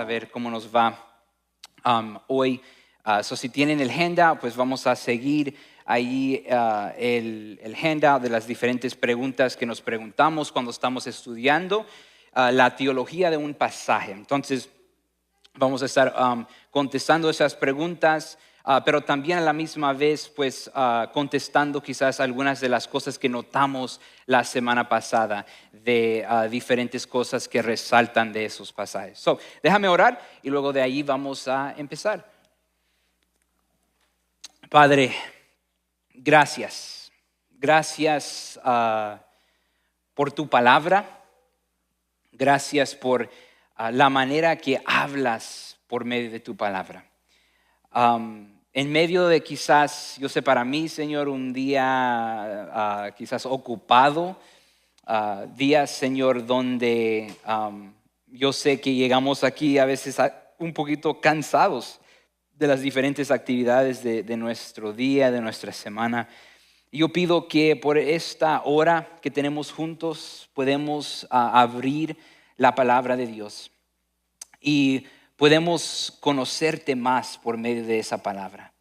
a ver cómo nos va hoy. Si tienen el handout, pues vamos a seguir ahí el handout de las diferentes preguntas que nos preguntamos cuando estamos estudiando la teología de un pasaje. Entonces, vamos a estar contestando esas preguntas, pero también a la misma vez, pues, contestando quizás algunas de las cosas que notamos la semana pasada, de diferentes cosas que resaltan de esos pasajes. Déjame orar y luego de ahí vamos a empezar. Padre, gracias. Gracias por tu palabra. Gracias por la manera que hablas por medio de tu palabra. En medio de quizás, yo sé para mí, Señor, un día quizás ocupado, días, Señor, donde yo sé que llegamos aquí a veces un poquito cansados de las diferentes actividades de nuestro día, de nuestra semana. Y yo pido que por esta hora que tenemos juntos podemos abrir la palabra de Dios y podemos conocerte más por medio de esa palabra.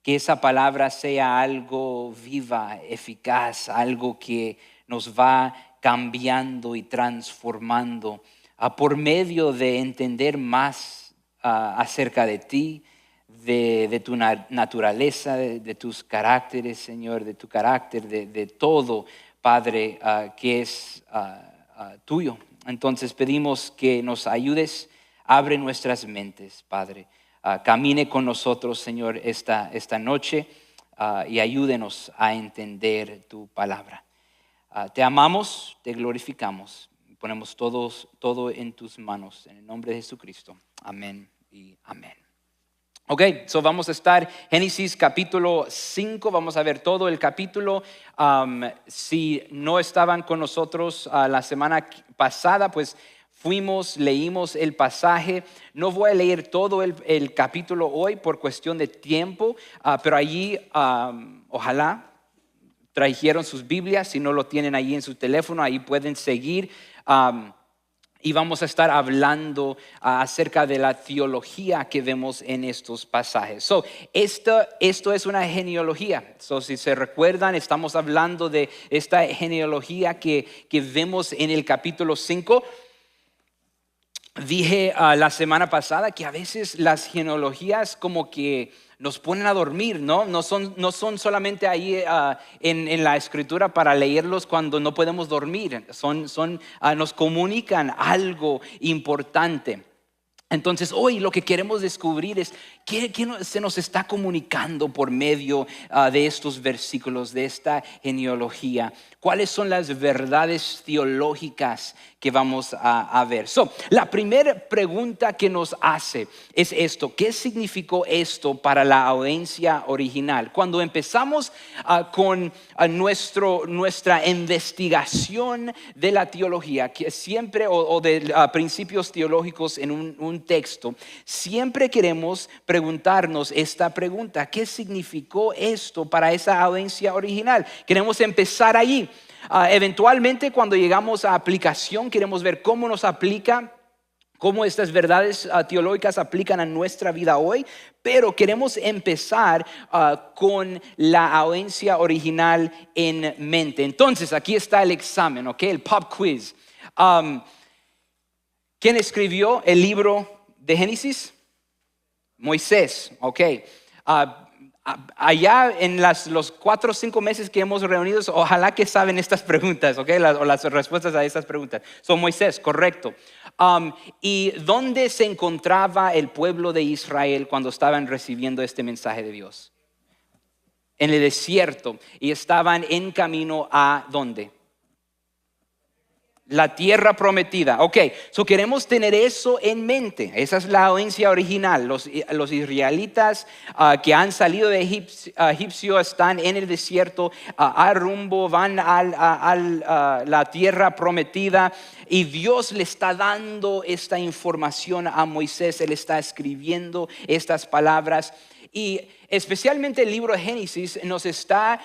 Que esa palabra sea algo viva, eficaz, algo que nos va cambiando y transformando por medio de entender más acerca de ti, de tu naturaleza, de tus caracteres, Señor, de tu carácter, de todo, Padre, que es tuyo. Entonces pedimos que nos ayudes. Abre nuestras mentes, Padre. Camine con nosotros, Señor, esta noche y ayúdenos a entender tu palabra. Te amamos, te glorificamos. Ponemos todo en tus manos. En el nombre de Jesucristo. Amén y amén. Ok, vamos a estar Génesis capítulo 5, vamos a ver todo el capítulo. Si no estaban con nosotros la semana pasada, pues leímos el pasaje. No voy a leer todo el capítulo hoy por cuestión de tiempo, pero allí ojalá trajeron sus Biblias. Si no lo tienen allí en su teléfono, ahí pueden seguir. Y vamos a estar hablando acerca de la teología que vemos en estos pasajes. Esto es una genealogía. Si se recuerdan, estamos hablando de esta genealogía que vemos en el capítulo 5. Dije la semana pasada que a veces las genealogías como que nos ponen a dormir, ¿no? No son solamente ahí en la escritura para leerlos cuando no podemos dormir. Nos comunican algo importante. Entonces hoy lo que queremos descubrir es qué se nos está comunicando por medio de estos versículos, de esta genealogía. ¿Cuáles son las verdades teológicas que vamos a ver? La primera pregunta que nos hace es esto: ¿qué significó esto para la audiencia original? Cuando empezamos con nuestra investigación de la teología, que siempre, o de principios teológicos en un texto, siempre queremos preguntarnos esta pregunta: ¿qué significó esto para esa audiencia original? Queremos empezar allí. Eventualmente, cuando llegamos a aplicación, queremos ver cómo nos aplica, cómo estas verdades teológicas aplican a nuestra vida hoy, pero queremos empezar con la audiencia original en mente. Entonces, aquí está el examen, ¿ok? El pop quiz. ¿Quién escribió el libro de Génesis? Moisés, ok. Allá en los 4 o 5 meses que hemos reunido, ojalá que saben estas preguntas, ¿ok? O las respuestas a estas preguntas. Moisés, correcto. ¿Y dónde se encontraba el pueblo de Israel cuando estaban recibiendo este mensaje de Dios? En el desierto. Y estaban en camino a ¿dónde? La tierra prometida. Ok, queremos tener eso en mente. Esa es la audiencia original. Los israelitas que han salido de Egipcio están en el desierto, van a la tierra prometida, y Dios le está dando esta información a Moisés. Él está escribiendo estas palabras. Y especialmente el libro de Génesis nos está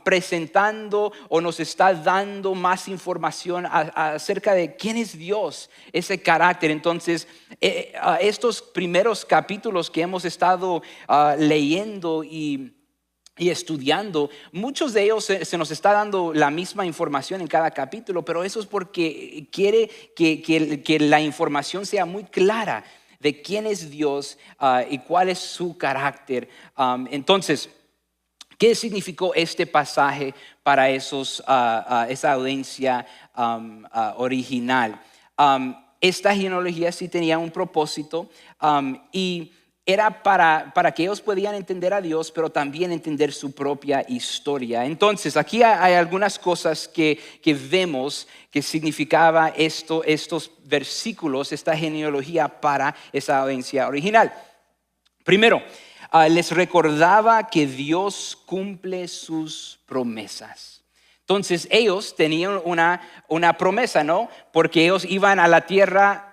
presentando o nos está dando más información acerca de quién es Dios, ese carácter. Entonces, estos primeros capítulos que hemos estado leyendo y estudiando, muchos de ellos se nos está dando la misma información en cada capítulo, pero eso es porque quiere que la información sea muy clara de quién es Dios y cuál es su carácter. Entonces, ¿qué significó este pasaje para esa audiencia original? Esta genealogía sí tenía un propósito y era para que ellos podían entender a Dios, pero también entender su propia historia. Entonces, aquí hay algunas cosas que vemos que significaba estos versículos, esta genealogía para esa audiencia original. Primero, les recordaba que Dios cumple sus promesas. Entonces, ellos tenían una promesa, ¿no? Porque ellos iban a la tierra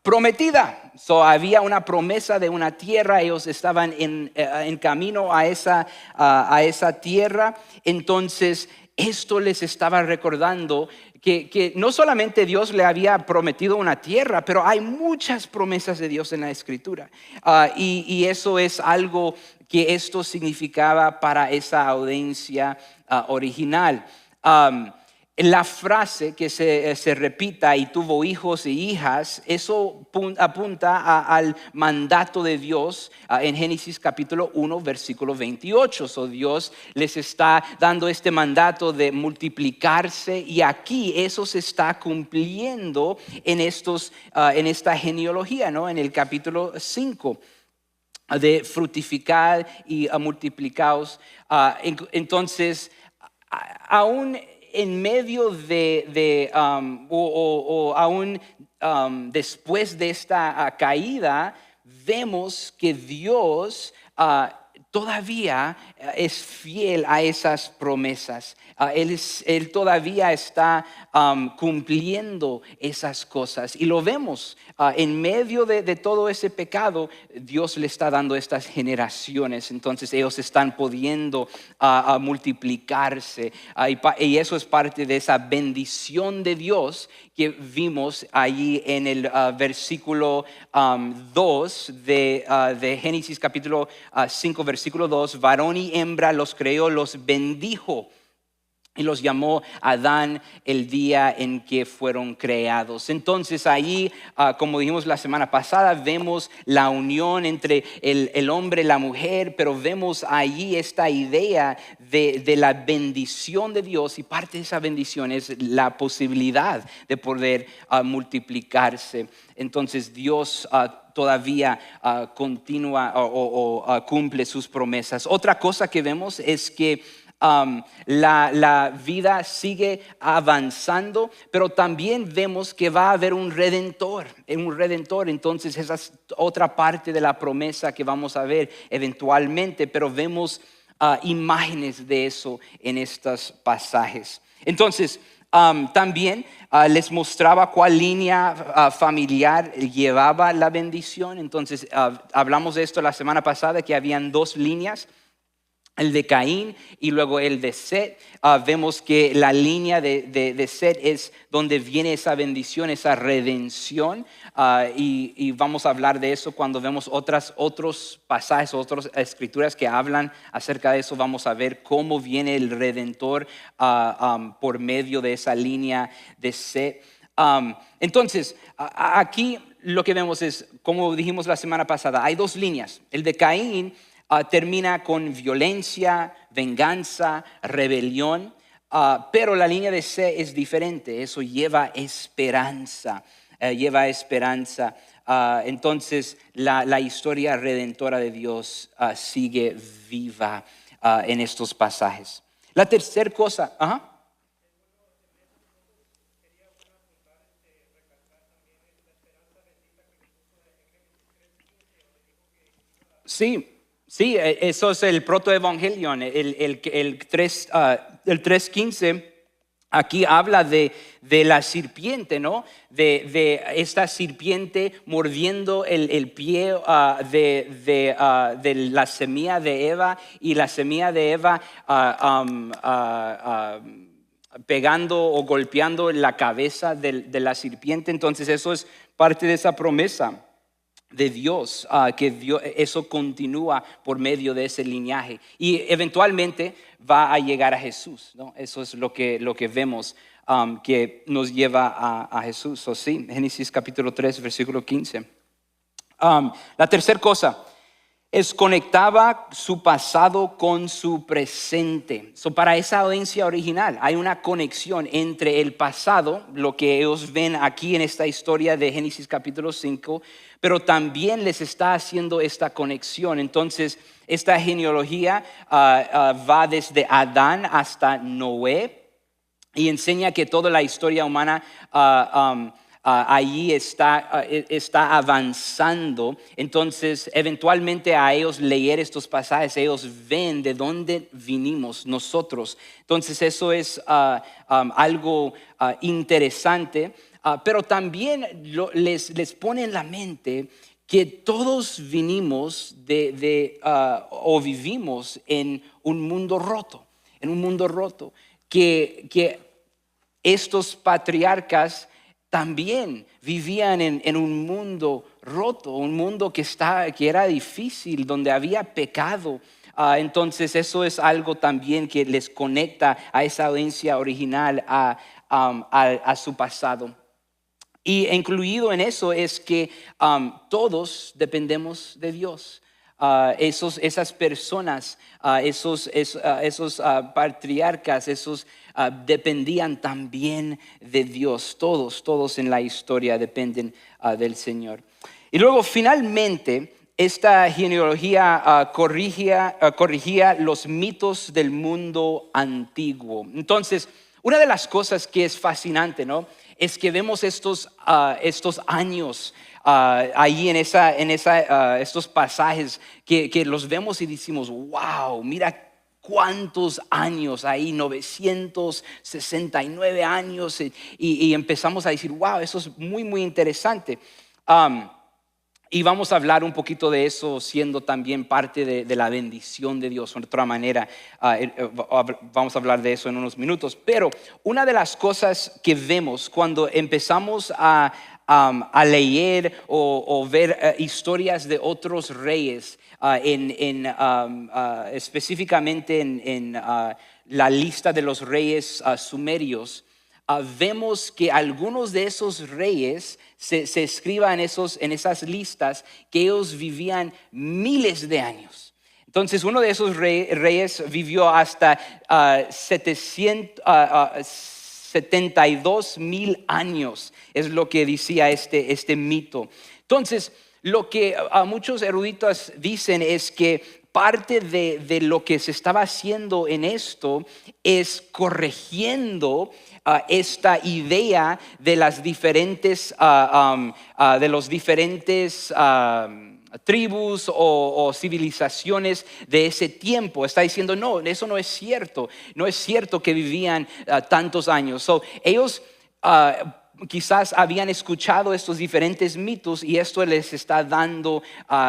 prometida. Había una promesa de una tierra, ellos estaban en camino a esa tierra. Entonces, esto les estaba recordando que no solamente Dios le había prometido una tierra, pero hay muchas promesas de Dios en la Escritura. Y eso es algo que esto significaba para esa audiencia original. La frase que se repita y tuvo hijos y hijas, eso apunta al mandato de Dios en Génesis capítulo 1 versículo 28. Dios les está dando este mandato de multiplicarse y aquí eso se está cumpliendo en esta genealogía, ¿no? En el capítulo 5 de fructificar y multiplicaos. Entonces, aún en medio o aún después de esta caída, vemos que Dios todavía es fiel a esas promesas. Él todavía está cumpliendo esas cosas. Y lo vemos en medio de todo ese pecado, Dios le está dando estas generaciones. Entonces ellos están pudiendo multiplicarse. Y eso es parte de esa bendición de Dios que vimos allí en el versículo 2 de Génesis capítulo 5, versículo 2. Varón y hembra los creó, los bendijo y los llamó Adán el día en que fueron creados. Entonces ahí, como dijimos la semana pasada, vemos la unión entre el hombre y la mujer, pero vemos allí esta idea de la bendición de Dios, y parte de esa bendición es la posibilidad de poder multiplicarse. Entonces Dios todavía continúa o cumple sus promesas. Otra cosa que vemos es que la vida sigue avanzando, pero también vemos que va a haber un redentor. Entonces esa es otra parte de la promesa que vamos a ver eventualmente, pero vemos imágenes de eso en estos pasajes. Entonces también les mostraba cuál línea familiar llevaba la bendición. Entonces hablamos de esto la semana pasada, que habían dos líneas, el de Caín y luego el de Set. Vemos que la línea de Set es donde viene esa bendición, esa redención, y vamos a hablar de eso cuando vemos otros pasajes, otras escrituras que hablan acerca de eso. Vamos a ver cómo viene el Redentor por medio de esa línea de Set. Entonces, aquí lo que vemos es, como dijimos la semana pasada, hay dos líneas. El de Caín termina con violencia, venganza, rebelión, pero la línea de C es diferente. Eso lleva esperanza, entonces la historia redentora de Dios sigue viva en estos pasajes. La tercera cosa, Sí, eso es el protoevangelion, el 3:15. Aquí habla de la serpiente, ¿no? De esta serpiente mordiendo el pie de la semilla de Eva, y la semilla de Eva pegando o golpeando la cabeza de la serpiente. Entonces eso es parte de esa promesa de Dios, que eso continúa por medio de ese linaje y eventualmente va a llegar a Jesús, ¿no? Eso es lo que vemos, que nos lleva a Jesús. O sí, Génesis capítulo 3, versículo 15. La tercera cosa es conectaba su pasado con su presente. Para esa audiencia original hay una conexión entre el pasado, lo que ellos ven aquí en esta historia de Génesis capítulo 5, pero también les está haciendo esta conexión. Entonces, esta genealogía va desde Adán hasta Noé y enseña que toda la historia humana allí está avanzando. Entonces, eventualmente a ellos leer estos pasajes, ellos ven de dónde vinimos nosotros. Entonces, eso es algo interesante. Pero también les pone en la mente que todos vinimos o vivimos en un mundo roto, que estos patriarcas también vivían en un mundo roto, un mundo que era difícil, donde había pecado. Entonces eso es algo también que les conecta a esa audiencia original, a su pasado. Y incluido en eso es que todos dependemos de Dios. Esas personas, esos patriarcas, dependían también de Dios. Todos en la historia dependen del Señor. Y luego finalmente esta genealogía corrigía los mitos del mundo antiguo. Entonces, una de las cosas que es fascinante, ¿no?, es que vemos estos años ahí en estos pasajes que los vemos y decimos, wow, mira cuántos años ahí, 969 años, y empezamos a decir, wow, eso es muy, muy interesante. Y vamos a hablar un poquito de eso, siendo también parte de la bendición de Dios. De otra manera, vamos a hablar de eso en unos minutos. Pero una de las cosas que vemos cuando empezamos a leer o ver historias de otros reyes, específicamente en la lista de los reyes sumerios, vemos que algunos de esos reyes se escriban en esas listas que ellos vivían miles de años. Entonces uno de esos reyes vivió hasta 72,000 años, es lo que decía este mito. Entonces, lo que muchos eruditos dicen es que parte de lo que se estaba haciendo en esto es corrigiendo esta idea de las diferentes tribus o civilizaciones de ese tiempo. Está diciendo, no, eso no es cierto. No es cierto que vivían tantos años. Ellos quizás habían escuchado estos diferentes mitos y esto les está dando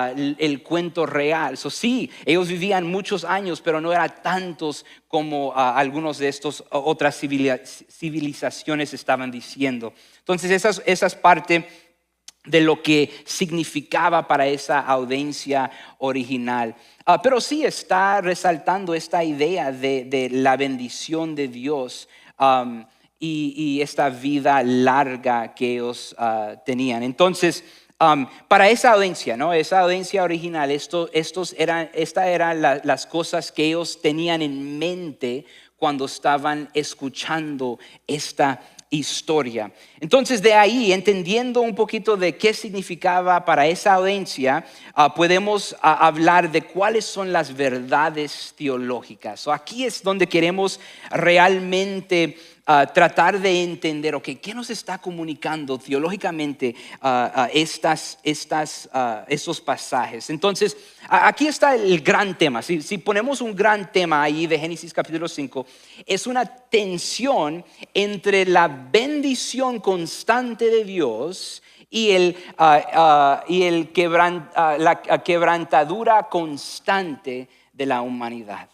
el cuento real. Sí, ellos vivían muchos años, pero no eran tantos como algunos de estos otras civilizaciones estaban diciendo. Entonces esa es parte de lo que significaba para esa audiencia original. Pero sí está resaltando esta idea de la bendición de Dios, y esta vida larga que ellos tenían. Entonces, para esa audiencia, ¿no?, esa audiencia original, estas eran las cosas que ellos tenían en mente cuando estaban escuchando esta historia. Entonces, de ahí, entendiendo un poquito de qué significaba para esa audiencia, podemos hablar de cuáles son las verdades teológicas. Aquí es donde queremos realmente tratar de entender, ¿qué nos está comunicando teológicamente estos pasajes? Entonces, aquí está el gran tema. Si ponemos un gran tema ahí de Génesis capítulo 5, es una tensión entre la bendición constante de Dios y la quebrantadura constante de la humanidad.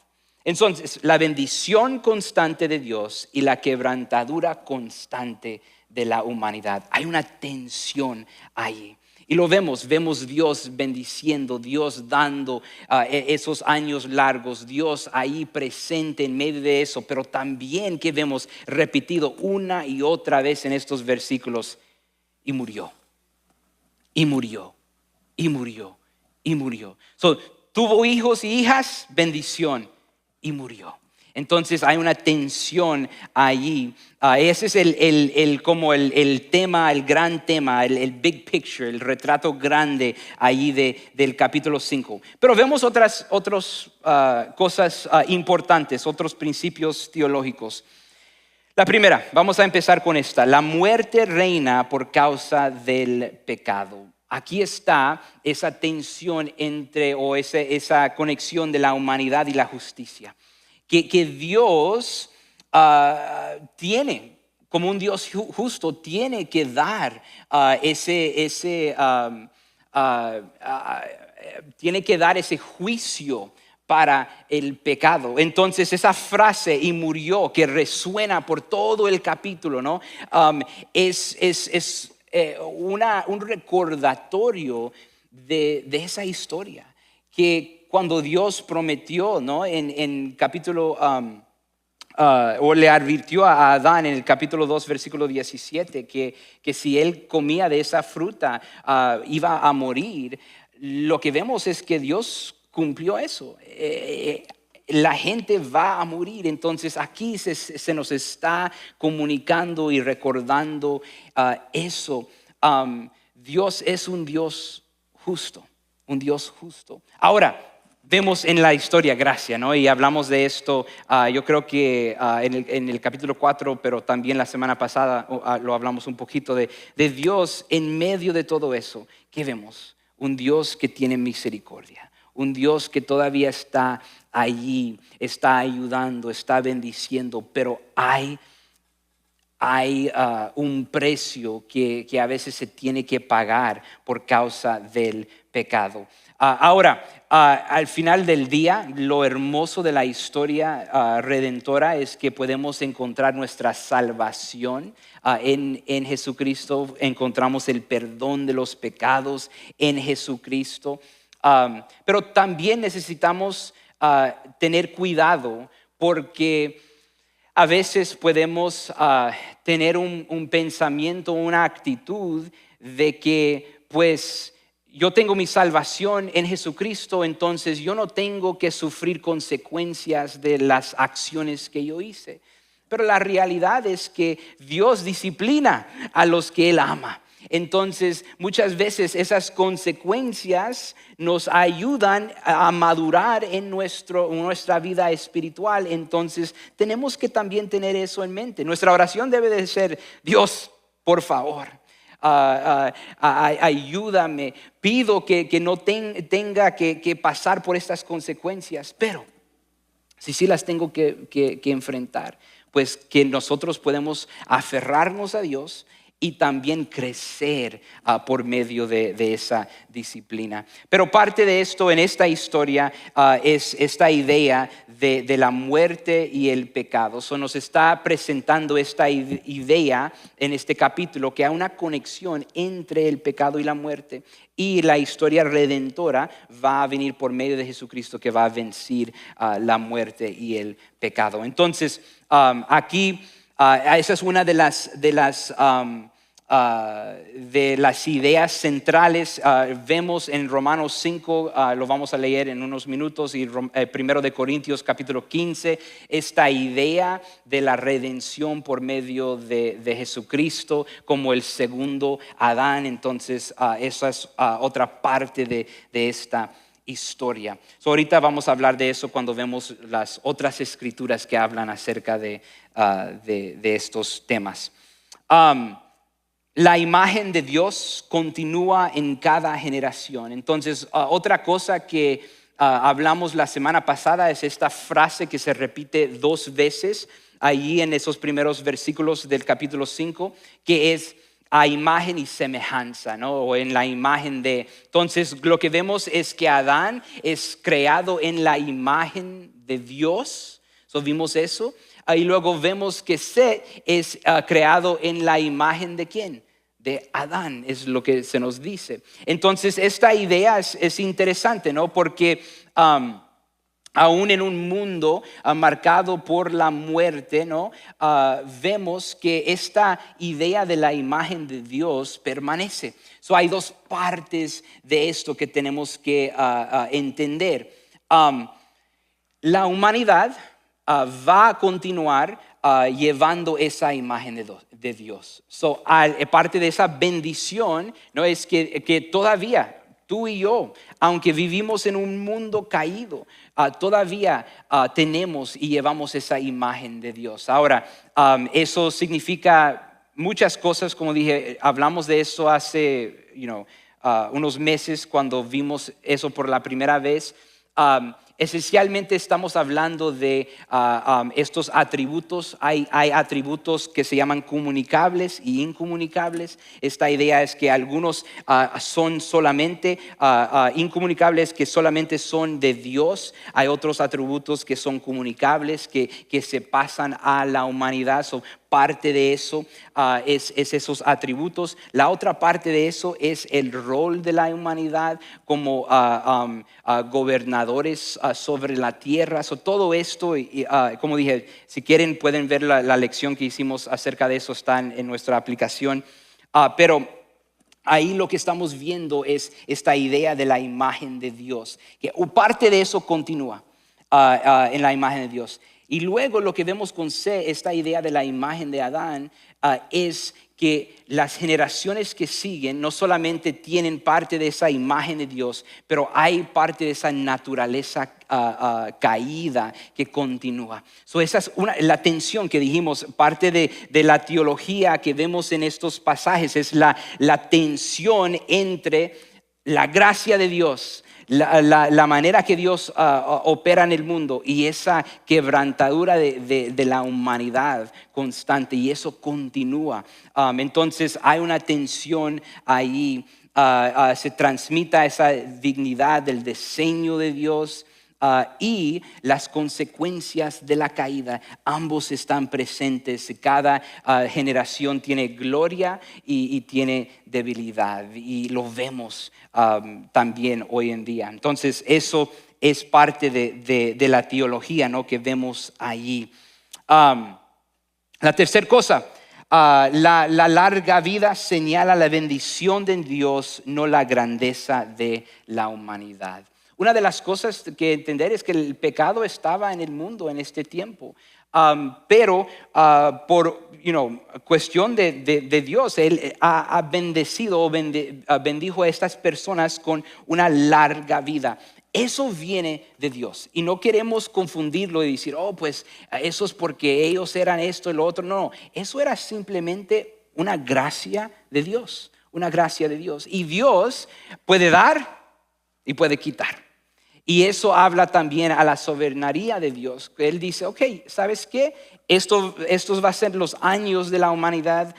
Entonces, la bendición constante de Dios y la quebrantadura constante de la humanidad. Hay una tensión ahí. Y lo vemos Dios bendiciendo, Dios dando esos años largos, Dios ahí presente en medio de eso, pero también que vemos repetido una y otra vez en estos versículos, y murió, y murió, y murió, y murió. Tuvo hijos y hijas, bendición, y murió. Entonces hay una tensión allí. Ese es como el tema, el gran tema, el big picture, el retrato grande allí del capítulo 5. Pero vemos otras cosas importantes, otros principios teológicos. La primera, vamos a empezar con esta. La muerte reina por causa del pecado. Aquí está esa tensión esa conexión de la humanidad y la justicia. Que Dios tiene, como un Dios justo, tiene que dar tiene que dar ese juicio para el pecado. Entonces esa frase, y murió, que resuena por todo el capítulo, ¿no? Es un recordatorio de esa historia, que cuando Dios prometió, ¿no? En capítulo, o le advirtió a Adán en el capítulo 2, versículo 17, que si él comía de esa fruta iba a morir. Lo que vemos es que Dios cumplió eso. La gente va a morir. Entonces aquí se nos está comunicando y recordando eso. Dios es un Dios justo, un Dios justo. Ahora, vemos en la historia gracia, ¿no? Y hablamos de esto, yo creo que en el capítulo 4, pero también la semana pasada lo hablamos un poquito de Dios en medio de todo eso. ¿Qué vemos? Un Dios que tiene misericordia, un Dios que todavía está allí, está ayudando, está bendiciendo, pero hay un precio que a veces se tiene que pagar por causa del pecado. Ahora, al final del día, lo hermoso de la historia redentora es que podemos encontrar nuestra salvación en Jesucristo. Encontramos el perdón de los pecados en Jesucristo. Pero también necesitamos tener cuidado, porque a veces podemos tener un pensamiento, una actitud de que pues yo tengo mi salvación en Jesucristo, entonces yo no tengo que sufrir consecuencias de las acciones que yo hice. Pero la realidad es que Dios disciplina a los que Él ama. Entonces, muchas veces esas consecuencias nos ayudan a madurar en nuestra vida espiritual. Entonces, tenemos que también tener eso en mente. Nuestra oración debe de ser: Dios, por favor, ayúdame. Pido que no tenga que pasar por estas consecuencias, pero si sí las tengo que enfrentar, pues que nosotros podemos aferrarnos a Dios y también crecer por medio de esa disciplina. Pero parte de esto en esta historia es esta idea de la muerte y el pecado. Nos está presentando esta idea en este capítulo, que hay una conexión entre el pecado y la muerte, y la historia redentora va a venir por medio de Jesucristo, que va a vencer la muerte y el pecado. Entonces, aquí esa es una de las ideas centrales. Vemos en Romanos 5, lo vamos a leer en unos minutos, y 1 de Corintios capítulo 15, esta idea de la redención por medio de Jesucristo como el segundo Adán. Entonces esa es otra parte de esta historia. Ahorita vamos a hablar de eso cuando vemos las otras escrituras que hablan acerca de estos temas. La imagen de Dios continúa en cada generación. Entonces, otra cosa que hablamos la semana pasada es esta frase que se repite 2 veces allí en esos primeros versículos del capítulo 5, que es a imagen y semejanza, ¿no? O en la imagen de. Entonces, lo que vemos es que Adán es creado en la imagen de Dios. Vimos eso. Y luego vemos que Set es creado en la imagen de ¿quién? De Adán, es lo que se nos dice. Entonces, esta idea es interesante, ¿no? Porque aún en un mundo marcado por la muerte, ¿no? Vemos que esta idea de la imagen de Dios permanece. Hay 2 partes de esto que tenemos que entender. La humanidad va a continuar llevando esa imagen de Dios. Parte de esa bendición, ¿no? Es que todavía tú y yo, aunque vivimos en un mundo caído, todavía tenemos y llevamos esa imagen de Dios. Ahora, eso significa muchas cosas, como dije, hablamos de eso hace unos meses cuando vimos eso por la primera vez. Esencialmente estamos hablando de estos atributos. Hay atributos que se llaman comunicables y incomunicables. Esta idea es que algunos son solamente incomunicables, que solamente son de Dios. Hay otros atributos que son comunicables, que se pasan a la humanidad. Parte de eso es esos atributos. La otra parte de eso es el rol de la humanidad como gobernadores sobre la tierra. Todo esto, como dije, si quieren pueden ver la lección que hicimos acerca de eso, está en nuestra aplicación. Pero ahí lo que estamos viendo es esta idea de la imagen de Dios, que parte de eso continúa en la imagen de Dios. Y luego lo que vemos con C, esta idea de la imagen de Adán, es que las generaciones que siguen no solamente tienen parte de esa imagen de Dios, pero hay parte de esa naturaleza caída que continúa. Esa es la tensión que dijimos, parte de la teología que vemos en estos pasajes, es la tensión entre la gracia de Dios, la manera que Dios opera en el mundo y esa quebrantadura de la humanidad constante, y eso continúa. Entonces hay una tensión ahí, se transmite esa dignidad del diseño de Dios. Y las consecuencias de la caída, ambos están presentes. Cada generación tiene gloria y tiene debilidad, y lo vemos también hoy en día. Entonces eso es parte de la teología, ¿no? Que vemos allí. La tercera cosa, la larga vida señala la bendición de Dios, no la grandeza de la humanidad. Una de las cosas que entender es que el pecado estaba en el mundo en este tiempo, pero por cuestión de Dios, Él ha bendecido o bendijo a estas personas con una larga vida. Eso viene de Dios, y no queremos confundirlo y decir, pues eso es porque ellos eran esto y lo otro. No, eso era simplemente una gracia de Dios, una gracia de Dios. Y Dios puede dar y puede quitar. Y eso habla también a la soberanía de Dios. Él dice, ¿sabes qué? Estos va a ser los años de la humanidad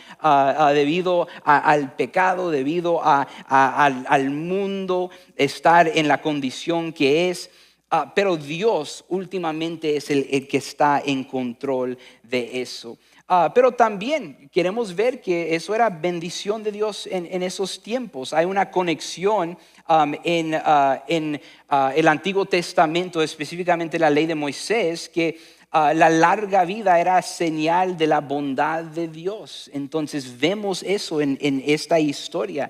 debido al pecado, debido al mundo estar en la condición que es. Pero Dios últimamente es el que está en control de eso. Pero también queremos ver que eso era bendición de Dios en esos tiempos. Hay una conexión en el Antiguo Testamento, específicamente la ley de Moisés, que la larga vida era señal de la bondad de Dios. Entonces vemos eso en esta historia,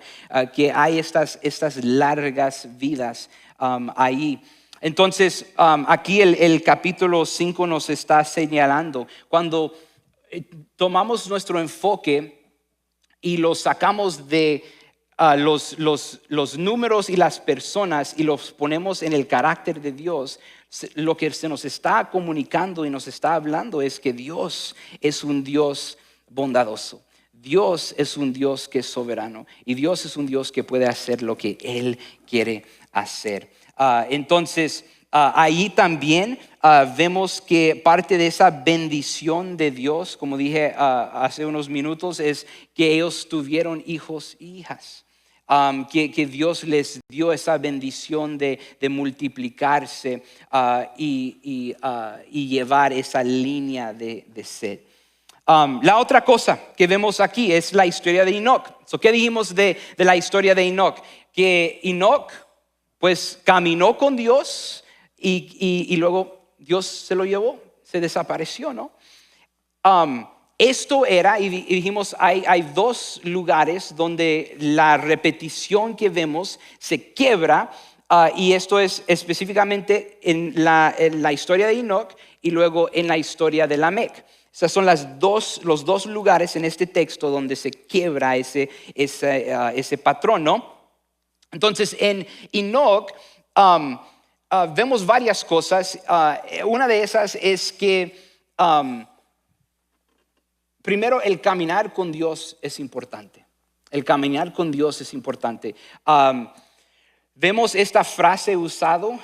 que hay estas largas vidas ahí. Entonces aquí el capítulo 5 nos está señalando, cuando tomamos nuestro enfoque y lo sacamos de los números y las personas y los ponemos en el carácter de Dios, lo que se nos está comunicando y nos está hablando es que Dios es un Dios bondadoso. Dios es un Dios que es soberano y Dios es un Dios que puede hacer lo que Él quiere hacer. Entonces, ahí también vemos que parte de esa bendición de Dios, como dije hace unos minutos, es que ellos tuvieron hijos e hijas. Que Dios les dio esa bendición de multiplicarse y llevar esa línea de sed. La otra cosa que vemos aquí es la historia de Enoch. ¿Qué dijimos de la historia de Enoch? Que Enoch pues caminó con Dios y luego Dios se lo llevó, se desapareció, ¿no? Esto era, y dijimos, hay dos lugares donde la repetición que vemos se quiebra, y esto es específicamente en la historia de Enoch y luego en la historia de Lamec. Esos son los dos lugares en este texto donde se quiebra ese patrón, ¿no? Entonces, en Enoch vemos varias cosas. Una de esas es que primero, el caminar con Dios es importante. El caminar con Dios es importante. Vemos esta frase usada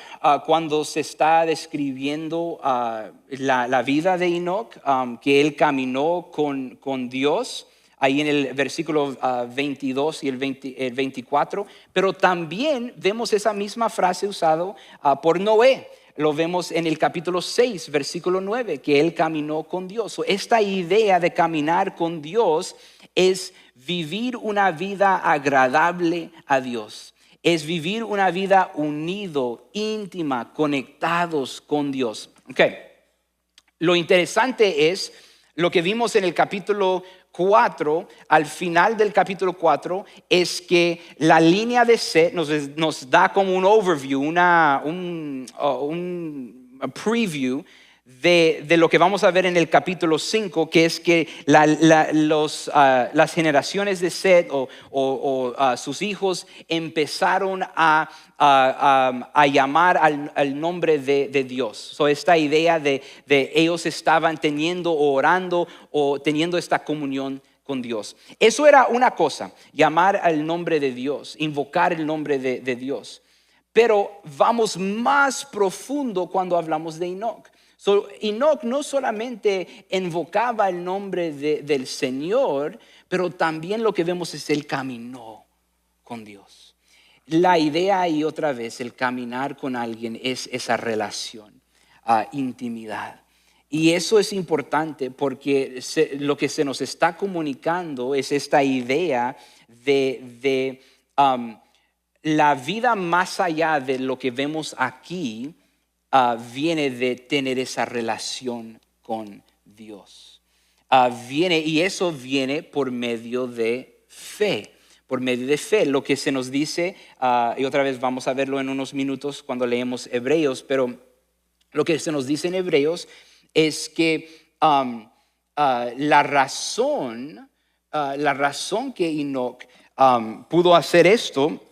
cuando se está describiendo la vida de Enoch, que él caminó con Dios, ahí en el versículo 22 y el 24. Pero también vemos esa misma frase usada por Noé. Lo vemos en el capítulo 6, versículo 9, que él caminó con Dios. Esta idea de caminar con Dios es vivir una vida agradable a Dios. Es vivir una vida unido, íntima, conectados con Dios. Okay. Lo interesante es lo que vimos en el capítulo 4, al final del capítulo 4, es que la línea de sed nos da como un overview, un preview de lo que vamos a ver en el capítulo 5, que es que las generaciones de Set o sus hijos empezaron a llamar al nombre de Dios. Esta idea de ellos estaban teniendo o orando o teniendo esta comunión con Dios. Eso era una cosa, llamar al nombre de Dios, invocar el nombre de Dios. Pero vamos más profundo cuando hablamos de Enoch. Enoch no solamente invocaba el nombre del Señor, pero también lo que vemos es el caminó con Dios. La idea, y otra vez, el caminar con alguien es esa relación, intimidad. Y eso es importante porque lo que se nos está comunicando es esta idea de la vida más allá de lo que vemos aquí. Viene de tener esa relación con Dios. Y eso viene por medio de fe. Por medio de fe, lo que se nos dice, y otra vez vamos a verlo en unos minutos cuando leemos Hebreos, pero lo que se nos dice en Hebreos es que la razón que Enoch pudo hacer esto,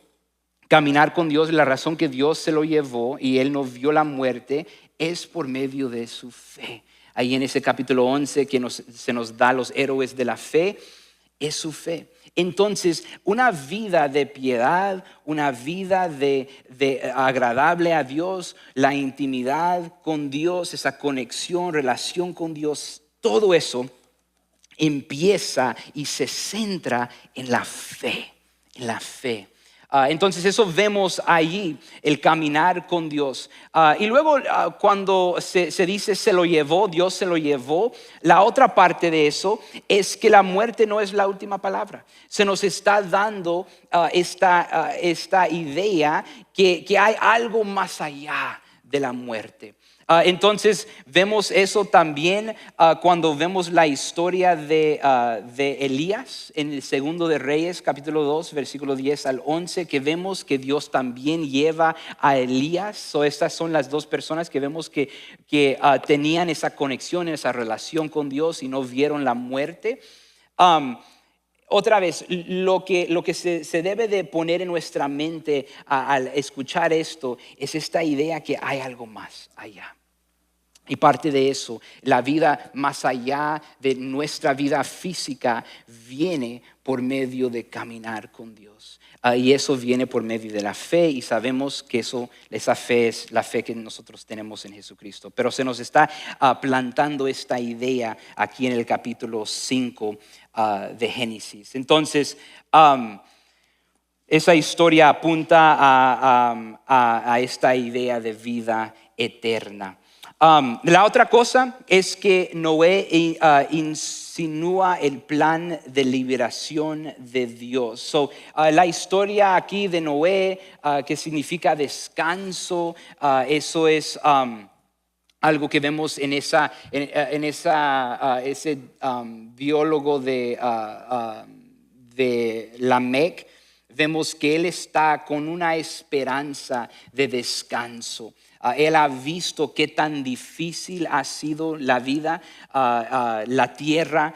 caminar con Dios, la razón que Dios se lo llevó y él no vio la muerte, es por medio de su fe. Ahí en ese capítulo 11 que se nos da los héroes de la fe, es su fe. Entonces, una vida de piedad, una vida de agradable a Dios, la intimidad con Dios, esa conexión, relación con Dios, todo eso empieza y se centra en la fe, en la fe. Entonces eso vemos allí, el caminar con Dios. Y luego cuando se dice se lo llevó, Dios se lo llevó, la otra parte de eso es que la muerte no es la última palabra. Se nos está dando esta idea que hay algo más allá de la muerte. Entonces vemos eso también cuando vemos la historia de Elías en el segundo de Reyes, capítulo 2, versículo 10 al 11, que vemos que Dios también lleva a Elías. Estas son las dos personas que vemos que tenían esa conexión, esa relación con Dios y no vieron la muerte. otra vez, lo que se debe de poner en nuestra mente al escuchar esto es esta idea que hay algo más allá. Y parte de eso, la vida más allá de nuestra vida física viene por medio de caminar con Dios. Y eso viene por medio de la fe, y sabemos que esa fe es la fe que nosotros tenemos en Jesucristo. Pero se nos está plantando esta idea aquí en el capítulo 5 de Génesis. Entonces, esa historia apunta a esta idea de vida eterna. La otra cosa es que Noé insinúa el plan de liberación de Dios. La historia aquí de Noé, que significa descanso, eso es algo que vemos en ese biólogo de Lamec. Vemos que él está con una esperanza de descanso. Él ha visto qué tan difícil ha sido la vida, la tierra,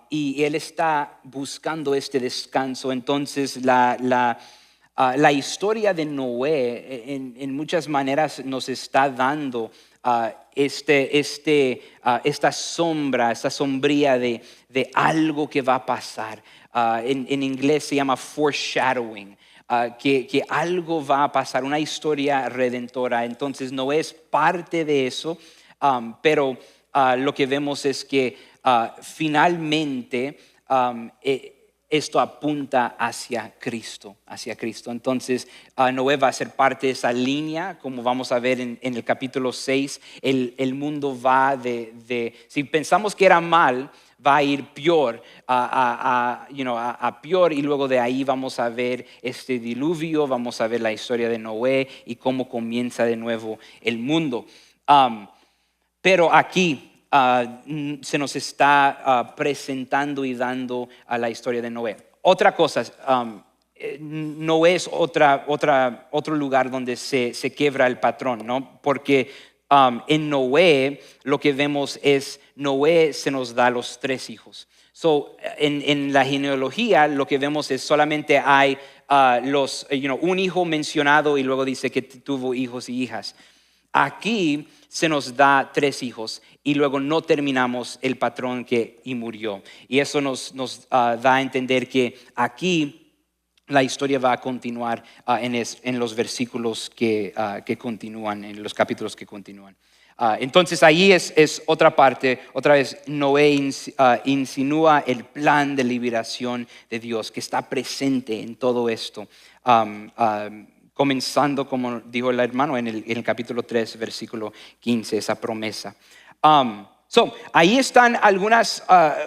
y él está buscando este descanso. Entonces la historia de Noé en muchas maneras nos está dando esta sombría de algo que va a pasar. En inglés se llama foreshadowing. Que algo va a pasar, una historia redentora. Entonces Noé es parte de eso, pero lo que vemos es que finalmente esto apunta hacia Cristo. Entonces Noé va a ser parte de esa línea, como vamos a ver en el capítulo 6. El mundo va si pensamos que era mal, va a ir peor a peor, y luego de ahí vamos a ver este diluvio, vamos a ver la historia de Noé y cómo comienza de nuevo el mundo. Pero aquí se nos está presentando y dando a la historia de Noé. Otra cosa, Noé es otro lugar donde se quiebra el patrón, ¿no? Porque en Noé lo que vemos es Noé se nos da los 3 hijos. En la genealogía lo que vemos es solamente hay un hijo mencionado, y luego dice que tuvo hijos y hijas. Aquí se nos da 3 hijos y luego no terminamos el patrón y murió. Y eso nos da a entender que aquí la historia va a continuar en los versículos que continúan, en los capítulos que continúan. Entonces ahí es otra parte. Otra vez Noé insinúa el plan de liberación de Dios que está presente en todo esto, comenzando, como dijo el hermano, en el capítulo 3, versículo 15, esa promesa. Ahí están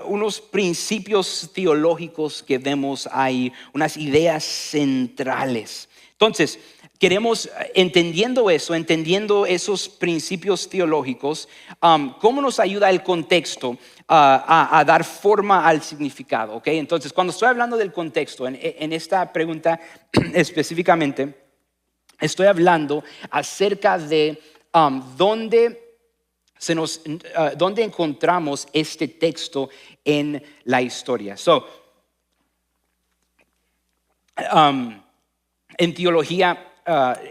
unos principios teológicos que vemos ahí, unas ideas centrales. Entonces, queremos, entendiendo esos principios teológicos, ¿cómo nos ayuda el contexto a dar forma al significado? ¿Okay? Entonces, cuando estoy hablando del contexto, en esta pregunta específicamente, estoy hablando acerca de dónde encontramos este texto en la historia. En teología,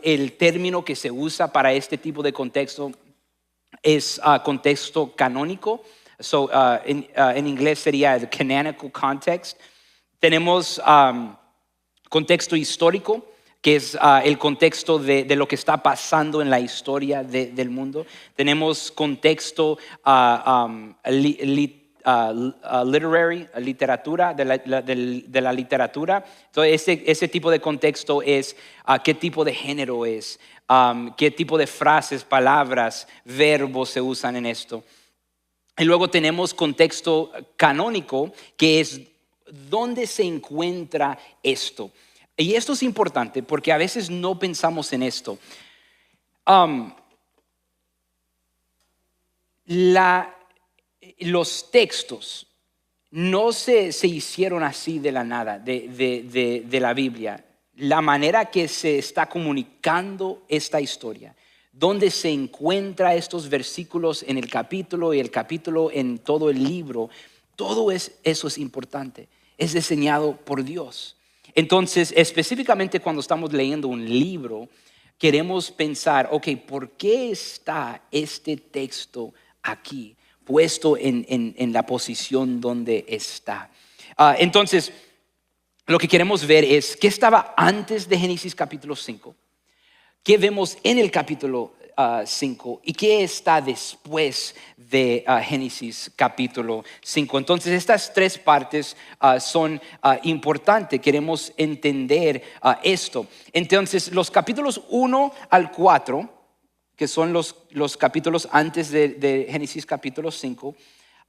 el término que se usa para este tipo de contexto es contexto canónico. En inglés sería el canonical context. Tenemos contexto histórico, que es el contexto de lo que está pasando en la historia del mundo. Tenemos contexto literatura, de la literatura. Entonces ese tipo de contexto es qué tipo de género es, qué tipo de frases, palabras, verbos se usan en esto. Y luego tenemos contexto canónico, que es dónde se encuentra esto. Y esto es importante porque a veces no pensamos en esto. Los textos no se hicieron así de la nada, de la Biblia. La manera que se está comunicando esta historia, dónde se encuentran estos versículos en el capítulo y el capítulo en todo el libro, todo eso es importante. es diseñado por Dios. Entonces, específicamente cuando estamos leyendo un libro, queremos pensar, ok, ¿por qué está este texto aquí, puesto en la posición donde está? Entonces, lo que queremos ver es qué estaba antes de Génesis capítulo 5, qué vemos en el capítulo 5 y qué está después de Génesis capítulo 5. Entonces estas tres partes son importantes, queremos entender esto. Entonces los capítulos 1 al 4, que son los capítulos antes de Génesis capítulo 5,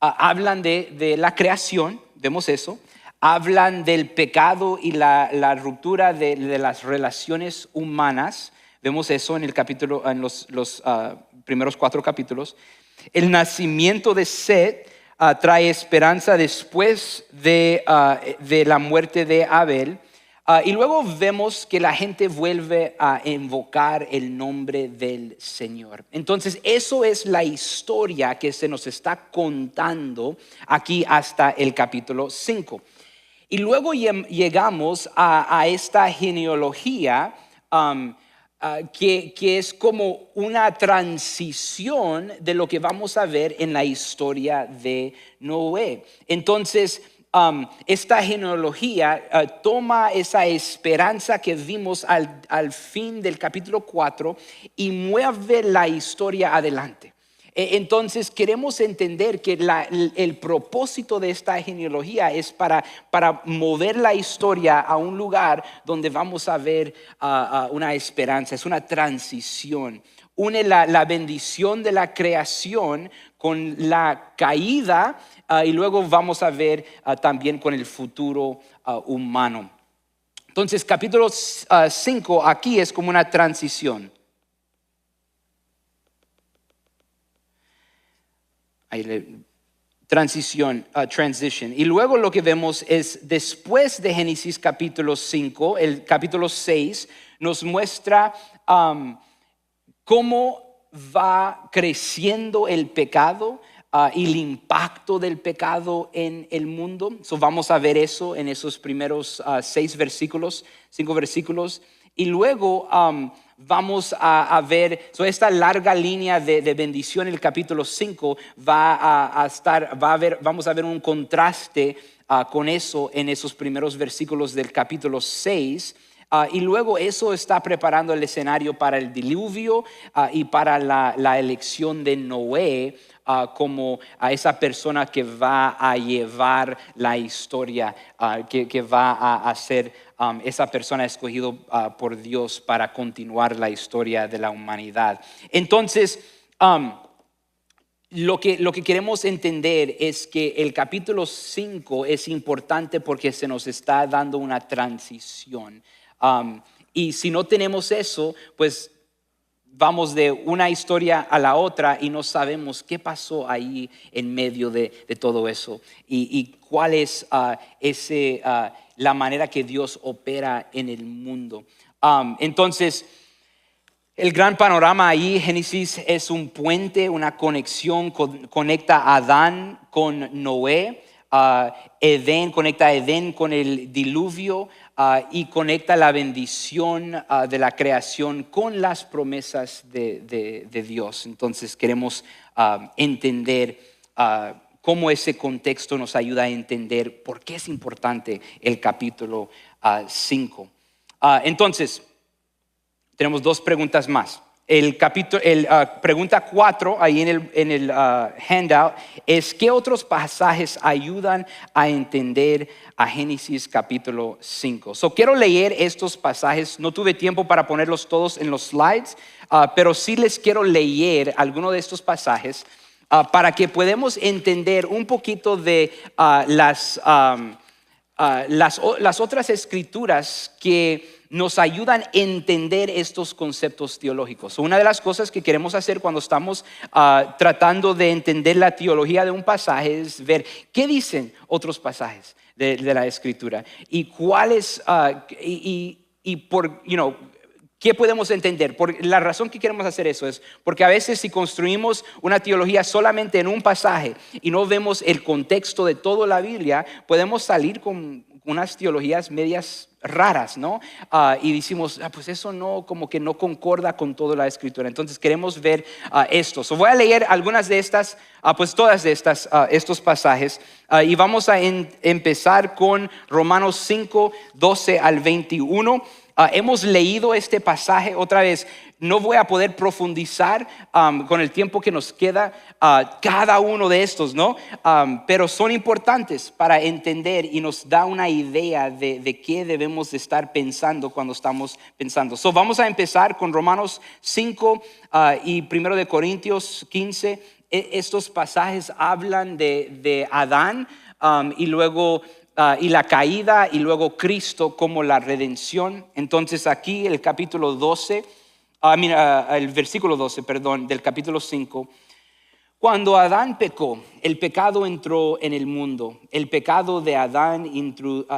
hablan de la creación, vemos eso. Hablan del pecado y la ruptura de las relaciones humanas. Vemos eso en los primeros 4 capítulos. El nacimiento de Set trae esperanza después de la muerte de Abel. Y luego vemos que la gente vuelve a invocar el nombre del Señor. Entonces, eso es la historia que se nos está contando aquí hasta el capítulo 5. Y luego llegamos a esta genealogía que es como una transición de lo que vamos a ver en la historia de Noé. Entonces, esta genealogía toma esa esperanza que vimos al fin del capítulo 4 y mueve la historia adelante. Entonces queremos entender que el propósito de esta genealogía es para mover la historia a un lugar donde vamos a ver una esperanza, es una transición. Une la bendición de la creación con la caída y luego vamos a ver también con el futuro humano. Entonces capítulo 5 aquí es como una transición. Transition. Y luego lo que vemos es después de Génesis capítulo 5, el capítulo 6 nos muestra cómo va creciendo el pecado y el impacto del pecado en el mundo. Vamos a ver eso en esos primeros 5 versículos. Y luego vamos a ver, esta larga línea de bendición en el capítulo 5 vamos a ver un contraste con eso en esos primeros versículos del capítulo 6. Y luego eso está preparando el escenario para el diluvio y para la elección de Noé como a esa persona que va a llevar la historia, que va a ser esa persona escogida por Dios para continuar la historia de la humanidad. Entonces, lo que queremos entender es que el capítulo 5 es importante porque se nos está dando una transición. Y si no tenemos eso, pues vamos de una historia a la otra y no sabemos qué pasó ahí en medio de todo eso y cuál es la manera que Dios opera en el mundo. Entonces, el gran panorama ahí, Génesis es un puente, una conexión, conecta a Adán con Noé. Edén, conecta a Edén con el diluvio y conecta la bendición de la creación con las promesas de Dios. Entonces queremos entender cómo ese contexto nos ayuda a entender por qué es importante el capítulo 5. Entonces, tenemos 2 preguntas más. Pregunta 4 ahí en el handout es ¿qué otros pasajes ayudan a entender a Génesis capítulo 5? Quiero leer estos pasajes. No tuve tiempo para ponerlos todos en los slides, pero sí les quiero leer algunos de estos pasajes para que podamos entender un poquito de las otras escrituras que nos ayudan a entender estos conceptos teológicos. Una de las cosas que queremos hacer cuando estamos tratando de entender la teología de un pasaje es ver qué dicen otros pasajes de la escritura y cuáles y por ¿Qué podemos entender? La razón que queremos hacer eso es porque a veces si construimos una teología solamente en un pasaje y no vemos el contexto de toda la Biblia, podemos salir con unas teologías medias raras, ¿no? Y decimos, pues eso no, como que no concorda con toda la Escritura. Entonces queremos ver esto. Voy a leer algunas de estas, pues todas de estas, estos pasajes. Y vamos a empezar con Romanos 5, 12 al 21. Hemos leído este pasaje otra vez. No voy a poder profundizar con el tiempo que nos queda cada uno de estos, ¿no? Pero son importantes para entender y nos da una idea de qué debemos de estar pensando cuando estamos pensando. Vamos a empezar con Romanos 5 y 1 de Corintios 15. Estos pasajes hablan de Adán y luego y la caída y luego Cristo como la redención. Entonces aquí el capítulo 12, el versículo 12, perdón, del capítulo 5. Cuando Adán pecó, el pecado entró en el mundo. El pecado de Adán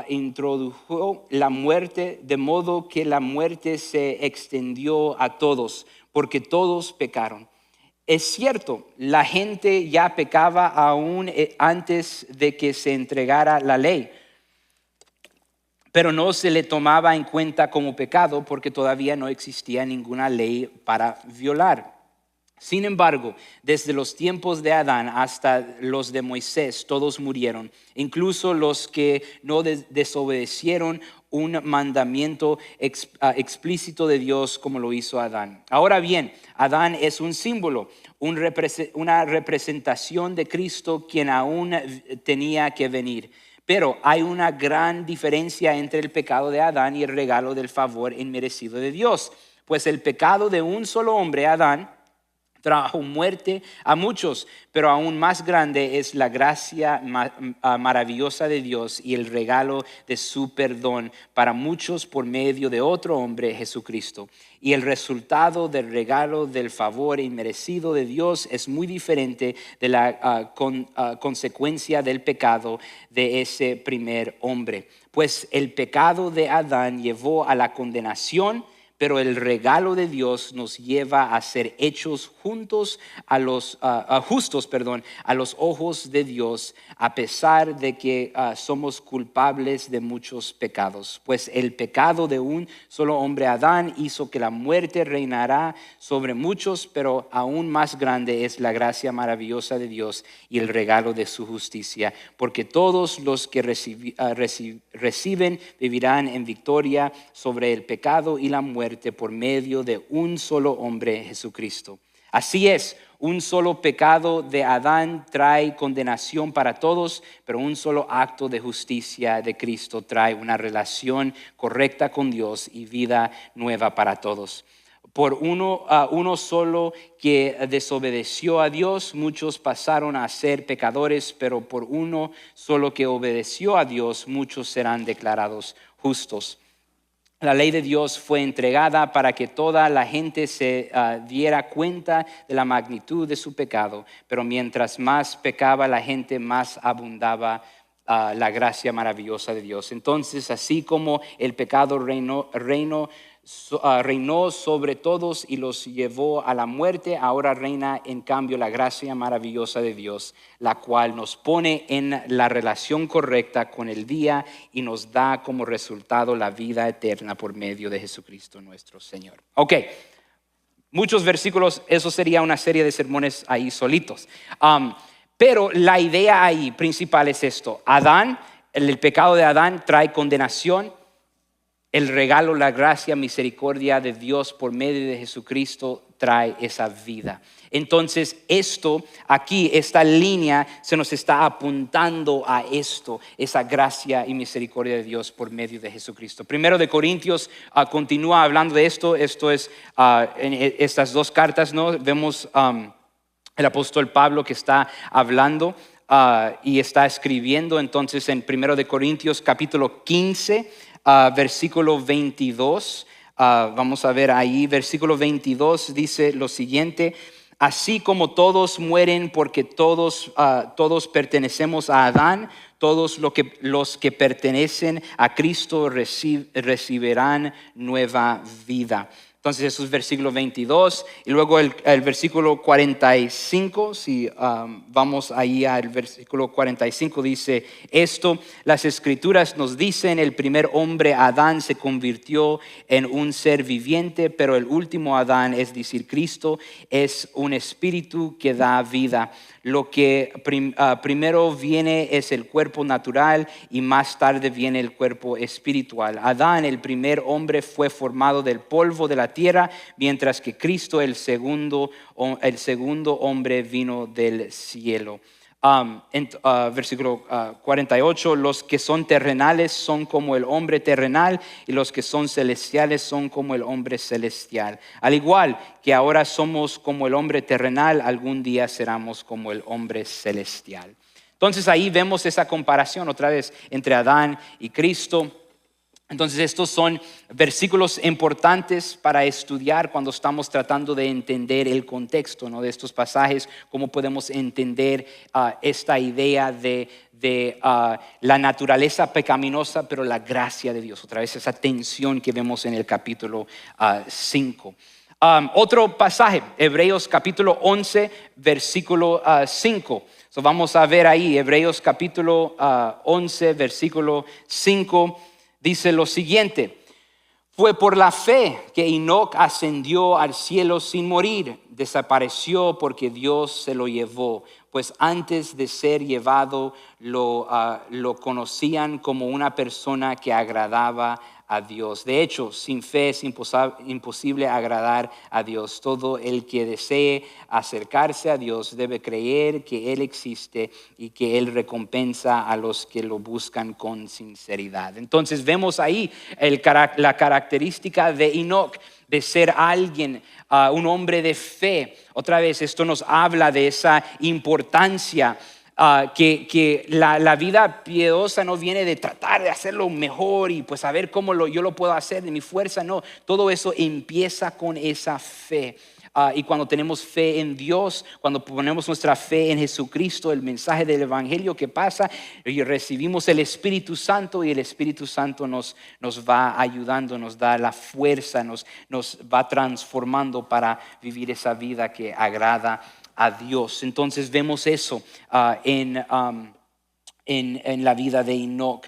introdujo la muerte, de modo que la muerte se extendió a todos, porque todos pecaron. Es cierto, la gente ya pecaba aún antes de que se entregara la ley, pero no se le tomaba en cuenta como pecado porque todavía no existía ninguna ley para violar. Sin embargo, desde los tiempos de Adán hasta los de Moisés, todos murieron, incluso los que no desobedecieron un mandamiento explícito de Dios como lo hizo Adán. Ahora bien, Adán es un símbolo, una representación de Cristo, quien aún tenía que venir. Pero hay una gran diferencia entre el pecado de Adán y el regalo del favor inmerecido de Dios. Pues el pecado de un solo hombre, Adán, trajo muerte a muchos, pero aún más grande es la gracia maravillosa de Dios y el regalo de su perdón para muchos por medio de otro hombre, Jesucristo. Y el resultado del regalo del favor inmerecido de Dios es muy diferente de la consecuencia del pecado de ese primer hombre. Pues el pecado de Adán llevó a la condenación, pero el regalo de Dios nos lleva a ser hechos justos a los ojos de Dios, a pesar de que somos culpables de muchos pecados. Pues el pecado de un solo hombre, Adán, hizo que la muerte reinara sobre muchos, pero aún más grande es la gracia maravillosa de Dios y el regalo de su justicia, porque todos los que reciben vivirán en victoria sobre el pecado y la muerte por medio de un solo hombre, Jesucristo. Así es, un solo pecado de Adán trae condenación para todos, pero un solo acto de justicia de Cristo trae una relación correcta con Dios y vida nueva para todos. Por uno solo que desobedeció a Dios, muchos pasaron a ser pecadores, pero por uno solo que obedeció a Dios, muchos serán declarados justos. La ley de Dios fue entregada para que toda la gente se diera cuenta de la magnitud de su pecado, pero mientras más pecaba la gente, más abundaba la gracia maravillosa de Dios. Entonces, así como el pecado reinó sobre todos y los llevó a la muerte, ahora reina en cambio la gracia maravillosa de Dios, la cual nos pone en la relación correcta con el día y nos da como resultado la vida eterna por medio de Jesucristo nuestro Señor. Ok, muchos versículos, eso sería una serie de sermones ahí solitos. Pero la idea ahí principal es esto: Adán, el pecado de Adán trae condenación. El regalo, la gracia, misericordia de Dios por medio de Jesucristo trae esa vida. Entonces esto aquí, esta línea se nos está apuntando a esto, esa gracia y misericordia de Dios por medio de Jesucristo. Primero de Corintios continúa hablando de esto. Esto es en estas dos cartas, ¿no? Vemos el apóstol Pablo que está hablando y está escribiendo. Entonces en Primero de Corintios capítulo 15, versículo 22, vamos a ver ahí, versículo 22 dice lo siguiente: así como todos mueren porque todos pertenecemos a Adán, todos los que pertenecen a Cristo recibirán nueva vida. Entonces eso es versículo 22 y luego el versículo 45, si vamos ahí al versículo 45 dice esto, las escrituras nos dicen el primer hombre Adán se convirtió en un ser viviente, pero el último Adán, es decir, Cristo, es un espíritu que da vida. Lo que primero viene es el cuerpo natural y más tarde viene el cuerpo espiritual. Adán, el primer hombre, fue formado del polvo de la tierra, mientras que Cristo, el segundo hombre, vino del cielo. Versículo 48, los que son terrenales son como el hombre terrenal y los que son celestiales son como el hombre celestial. Al igual que ahora somos como el hombre terrenal, algún día seremos como el hombre celestial. Entonces ahí vemos esa comparación otra vez entre Adán y Cristo. Entonces estos son versículos importantes para estudiar cuando estamos tratando de entender el contexto, ¿no?, de estos pasajes, cómo podemos entender esta idea de la naturaleza pecaminosa, pero la gracia de Dios. Otra vez esa tensión que vemos en el capítulo 5. Otro pasaje, Hebreos capítulo 11, versículo 5. So vamos a ver ahí, Hebreos capítulo 11, versículo 5. Dice lo siguiente: fue por la fe que Enoc ascendió al cielo sin morir, desapareció porque Dios se lo llevó, pues antes de ser llevado lo conocían como una persona que agradaba a Dios. De hecho, sin fe es imposible agradar a Dios. Todo el que desee acercarse a Dios debe creer que Él existe y que Él recompensa a los que lo buscan con sinceridad. Entonces vemos ahí la característica de Enoc, de ser alguien, un hombre de fe. Otra vez esto nos habla de esa importancia que la vida piadosa no viene de tratar de hacerlo mejor y pues a ver cómo yo lo puedo hacer de mi fuerza. No, todo eso empieza con esa fe. Y cuando tenemos fe en Dios, cuando ponemos nuestra fe en Jesucristo, el mensaje del Evangelio, que pasa y recibimos el Espíritu Santo, y el Espíritu Santo nos va ayudando, nos da la fuerza, nos va transformando para vivir esa vida que agrada a Dios. Entonces vemos eso en la vida de Enoc,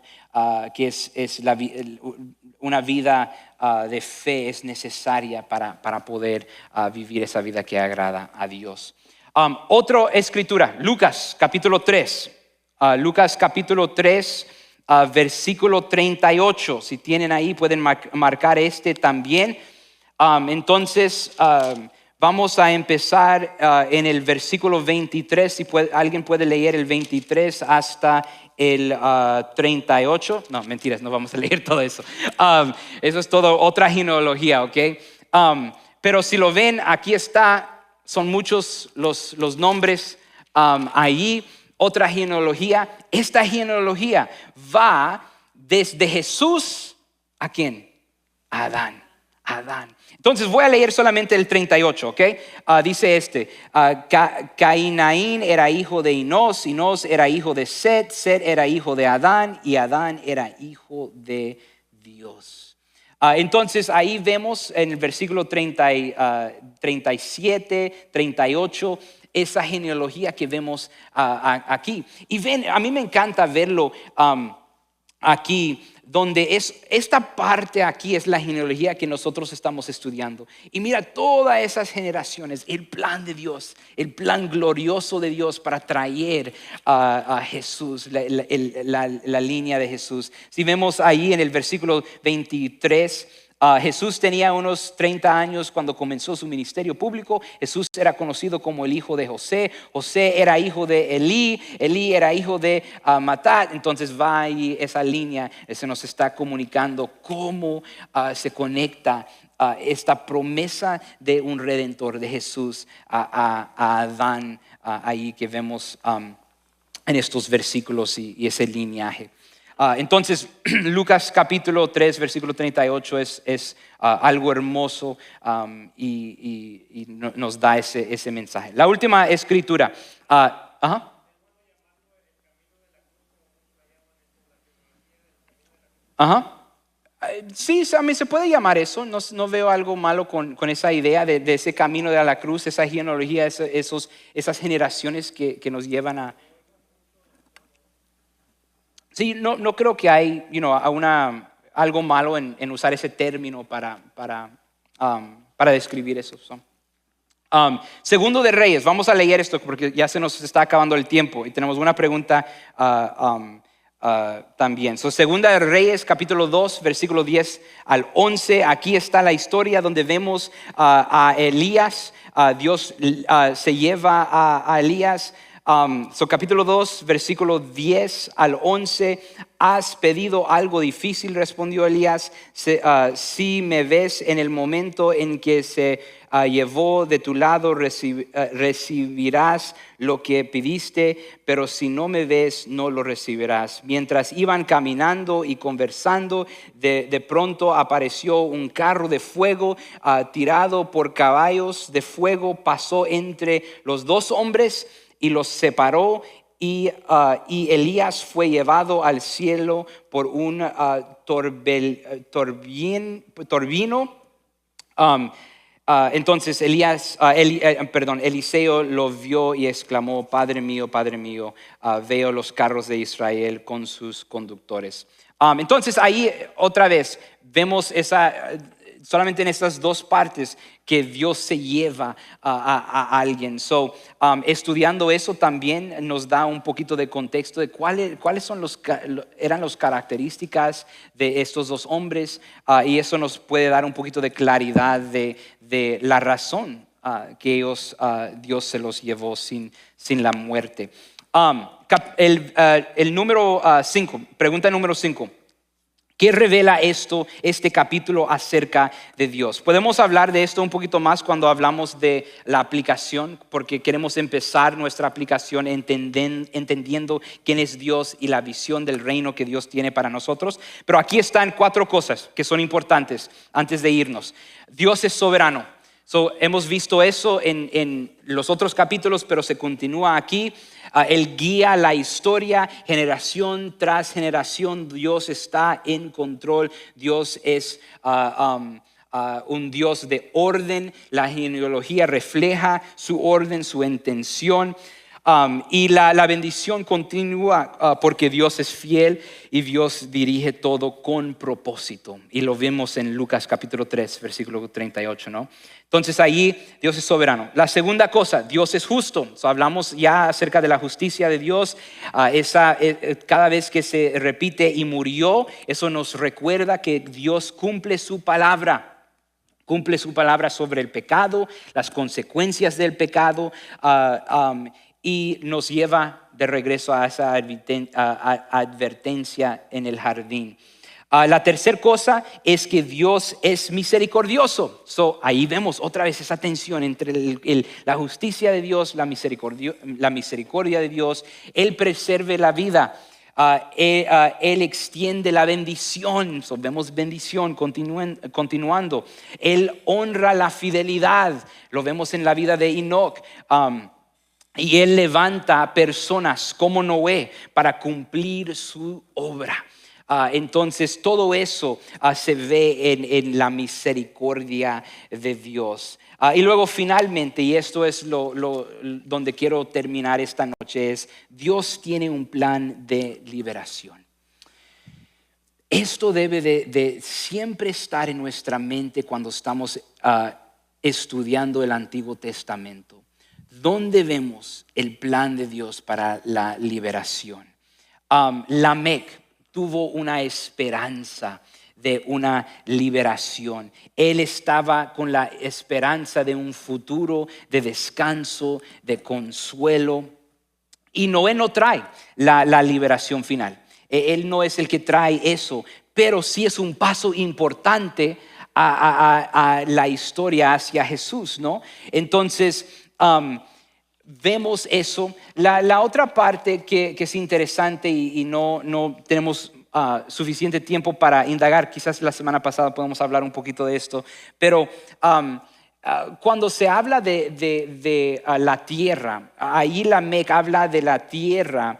que es una vida de fe es necesaria para poder vivir esa vida que agrada a Dios. Otra escritura, Lucas capítulo 3. Lucas capítulo 3, versículo 38. Si tienen ahí pueden marcar este también. Entonces vamos a empezar en el versículo 23. Si alguien puede leer el 23 hasta el 38. No, mentiras, no vamos a leer todo eso. Eso es todo otra genealogía, ¿ok? Pero si lo ven, aquí está, son muchos los nombres ahí. Otra genealogía. Esta genealogía va desde Jesús, ¿a quién? A Adán. Entonces voy a leer solamente el 38, ¿ok? Dice Cainaín era hijo de Enos, Enos era hijo de Set, Set era hijo de Adán y Adán era hijo de Dios. Entonces ahí vemos en el versículo 37, 38, esa genealogía que vemos aquí. Y ven, a mí me encanta verlo aquí, donde esta parte aquí es la genealogía que nosotros estamos estudiando. Y mira todas esas generaciones, el plan de Dios, el plan glorioso de Dios para traer a Jesús, la línea de Jesús. Si vemos ahí en el versículo 23, Jesús tenía unos 30 años cuando comenzó su ministerio público. Jesús era conocido como el hijo de José. José era hijo de Elí. Elí era hijo de Matat. Entonces va ahí esa línea. Se nos está comunicando cómo se conecta esta promesa de un redentor, de Jesús, a Adán, ahí que vemos en estos versículos y ese lineaje. Entonces, Lucas capítulo 3, versículo 38 es algo hermoso y nos da ese mensaje. La última escritura. Sí, a mí se puede llamar eso. No, no veo algo malo con esa idea de ese camino de la cruz, esa genealogía, esas generaciones que nos llevan a... Sí, no creo que hay algo malo en usar ese término para describir eso. Segundo de Reyes, vamos a leer esto porque ya se nos está acabando el tiempo y tenemos una pregunta también. Segunda de Reyes, capítulo 2, versículo 10 al 11. Aquí está la historia donde vemos a Elías. Dios se lleva a Elías. Capítulo 2, versículo 10 al 11. Has pedido algo difícil, respondió Elías. Si me ves en el momento en que se llevó de tu lado, recibirás lo que pediste, pero si no me ves, no lo recibirás. Mientras iban caminando y conversando, de pronto apareció un carro de fuego tirado por caballos de fuego, pasó entre los dos hombres y los separó. Y Elías fue llevado al cielo por un torbino. Entonces Eliseo lo vio y exclamó: Padre mío, veo los carros de Israel con sus conductores. Entonces ahí otra vez vemos solamente en estas dos partes que Dios se lleva a alguien. Estudiando eso también nos da un poquito de contexto de cuáles eran las características de estos dos hombres, y eso nos puede dar un poquito de claridad de la razón que Dios se los llevó sin la muerte. El número 5, pregunta número 5. ¿Qué revela este capítulo acerca de Dios? Podemos hablar de esto un poquito más cuando hablamos de la aplicación, porque queremos empezar nuestra aplicación entendiendo quién es Dios y la visión del reino que Dios tiene para nosotros. Pero aquí están 4 cosas que son importantes antes de irnos. Dios es soberano. Hemos visto eso en los otros capítulos, pero se continúa aquí. Él guía la historia generación tras generación. Dios está en control. Dios es un Dios de orden. La genealogía refleja su orden, su intención. Y la bendición continúa porque Dios es fiel y Dios dirige todo con propósito. Y lo vemos en Lucas capítulo 3, versículo 38, ¿no? Entonces ahí Dios es soberano. La segunda cosa, Dios es justo. Hablamos ya acerca de la justicia de Dios. Cada vez que se repite y murió, eso nos recuerda que Dios cumple su palabra. Cumple su palabra sobre el pecado, las consecuencias del pecado, y nos lleva de regreso a esa advertencia en el jardín. La tercera cosa es que Dios es misericordioso. Ahí vemos otra vez esa tensión entre la justicia de Dios, la misericordia de Dios. Él preserve la vida. Él extiende la bendición. Vemos bendición continuando. Él honra la fidelidad. Lo vemos en la vida de Enoch. Y Él levanta a personas como Noé para cumplir su obra. Entonces todo eso se ve en la misericordia de Dios. Y luego finalmente, y esto es donde quiero terminar esta noche, es Dios tiene un plan de liberación. Esto debe de siempre estar en nuestra mente cuando estamos estudiando el Antiguo Testamento. ¿Dónde vemos el plan de Dios para la liberación? Lamec tuvo una esperanza de una liberación. Él estaba con la esperanza de un futuro de descanso, de consuelo. Y Noé no trae la liberación final. Él no es el que trae eso, pero sí es un paso importante a la historia hacia Jesús, ¿no? Entonces, vemos eso. La otra parte que es interesante y no tenemos suficiente tiempo para indagar, quizás la semana pasada podemos hablar un poquito de esto, pero Cuando se habla de la tierra, ahí la Mec habla de la tierra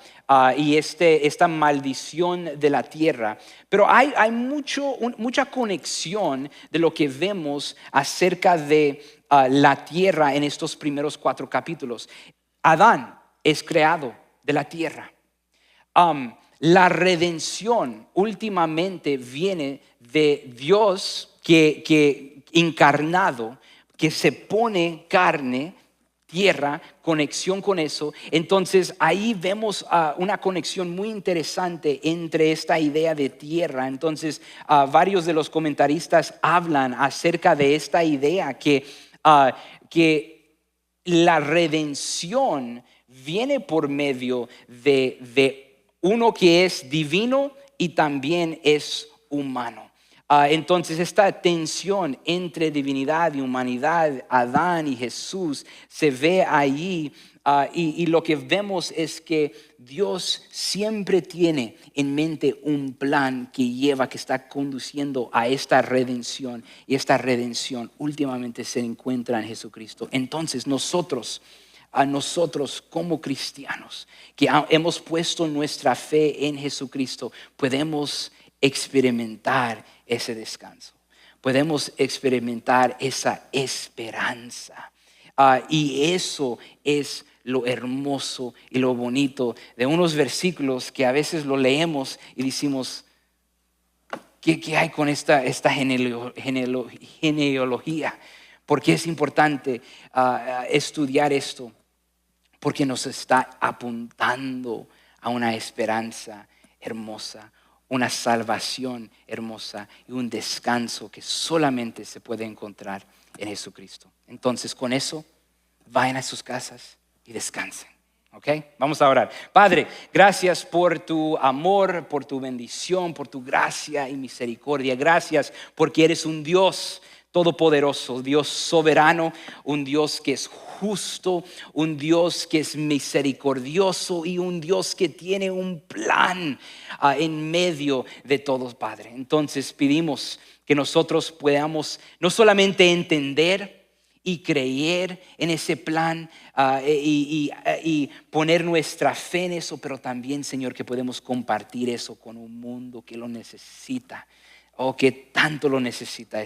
y esta maldición de la tierra. Pero hay mucha conexión de lo que vemos acerca de la tierra en estos primeros 4 capítulos. Adán es creado de la tierra. La redención últimamente viene de Dios que encarnado, que se pone carne, tierra, conexión con eso. Entonces ahí vemos una conexión muy interesante entre esta idea de tierra. Entonces varios de los comentaristas hablan acerca de esta idea que la redención viene por medio de uno que es divino y también es humano. Entonces esta tensión entre divinidad y humanidad, Adán y Jesús, se ve ahí y lo que vemos es que Dios siempre tiene en mente un plan que está conduciendo a esta redención, y esta redención últimamente se encuentra en Jesucristo. Entonces nosotros como cristianos que hemos puesto nuestra fe en Jesucristo, podemos experimentar ese descanso, podemos experimentar esa esperanza. Y eso es lo hermoso y lo bonito de unos versículos que a veces lo leemos y decimos, ¿qué hay con esta genealogía? ¿Por qué es importante estudiar esto? Porque nos está apuntando a una esperanza hermosa, una salvación hermosa y un descanso que solamente se puede encontrar en Jesucristo. Entonces, con eso, vayan a sus casas y descansen. ¿Ok? Vamos a orar. Padre, gracias por tu amor, por tu bendición, por tu gracia y misericordia. Gracias porque eres un Dios todopoderoso, Dios soberano, un Dios que es justo, un Dios que es misericordioso y un Dios que tiene un plan en medio de todo, Padre. Entonces pedimos que nosotros podamos no solamente entender y creer en ese plan y poner nuestra fe en eso, pero también, Señor, que podemos compartir eso con un mundo que lo necesita o que tanto lo necesita.